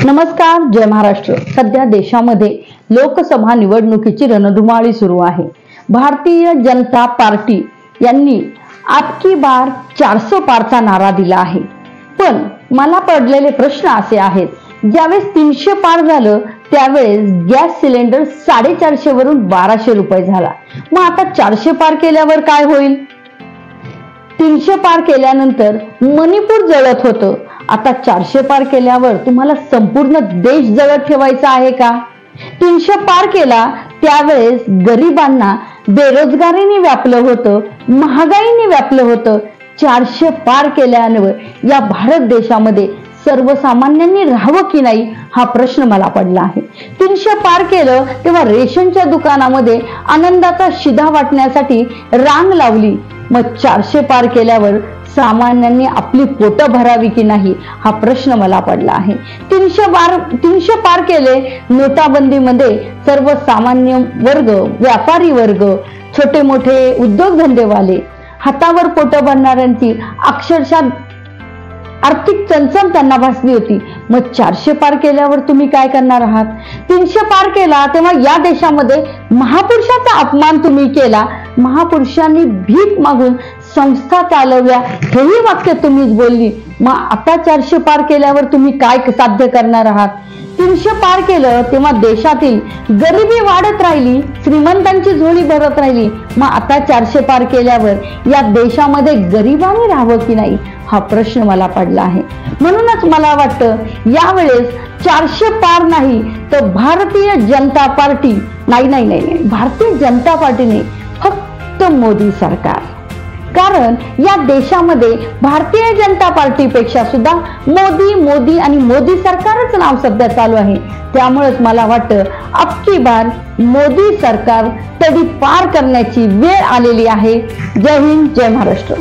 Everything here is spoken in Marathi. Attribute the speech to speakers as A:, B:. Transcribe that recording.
A: नमस्कार, जय महाराष्ट्र। सध्या देशामध्ये लोकसभा निवडणुकीची रणधुमाळी सुरू आहे। भारतीय जनता पार्टी यांनी आपकी बार 400 पारचा नारा दिला आहे। पण मला पडलेले प्रश्न असे आहेत, ज्यावेळेस 300 पार झालं त्यावेळेस गॅस सिलेंडर 450 वरून 1200 रुपये झाला। मग आता 400 पार केल्यावर काय होईल? 300 पार केल्यानंतर मणिपूर जळत होतं, आता 400 पार केल्यावर तुम्हाला संपूर्ण देश जळत ठेवायचा आहे का? 300 पार केला त्यावेळेस गरिबांना बेरोजगारीने व्यापलं होतं, महागाईने व्यापलं होतं। 400 पार केल्यावर या भारत देशामध्ये सर्वसामान्यांनी राहावं की नाही हा प्रश्न मला पडला आहे। 300 पार केलं तेव्हा रेशनच्या दुकानामध्ये आनंदाचा शिधा वाटण्यासाठी रांग लावली। मग 400 पार केल्यावर सामान्यांनी आपली पोटं भरावी की नाही हा प्रश्न मला पडला आहे। 300 पार केले नोटाबंदीमध्ये सर्वसामान्य वर्ग, व्यापारी वर्ग, छोटे मोठे उद्योगधंदेवाले, हातावर पोटं भरणाऱ्यांची अक्षरशः आर्थिक चणचण त्यांना भासली होती। मग 400 पार केल्यावर तुम्ही काय करणार आहात? 300 पार केला तेव्हा या देशामध्ये महापुरुषाचा अपमान तुम्ही केला। महापुरुषांनी भीक मागून संस्था चालवल्या हेही वाक्य तुम्हीच बोलली। मग आता 400 पार केल्यावर तुम्ही काय साध्य करणार आहात? 300 पार केलं तेव्हा देशातील गरिबी वाढत राहिली, श्रीमंतांची झोळी भरत राहिली। मग आता 400 पार केल्यावर या देशामध्ये गरिबांनी राहावं की नाही हा प्रश्न मला पडला आहे। म्हणूनच मला वाटतं यावेळेस 400 पार नाही तर भारतीय जनता पार्टी नाही, भारतीय जनता पार्टी नाही, फक्त मोदी सरकार। कारण या देशामध्ये भारतीय जनता पार्टीपेक्षा सुद्धा मोदी आणि मोदी सरकारच नाव सध्या चालू आहे। त्यामुळेच मला वाटतं अबकी बार मोदी सरकार तडी पार करण्याची वेळ आलेली आहे। जय हिंद, जय महाराष्ट्र।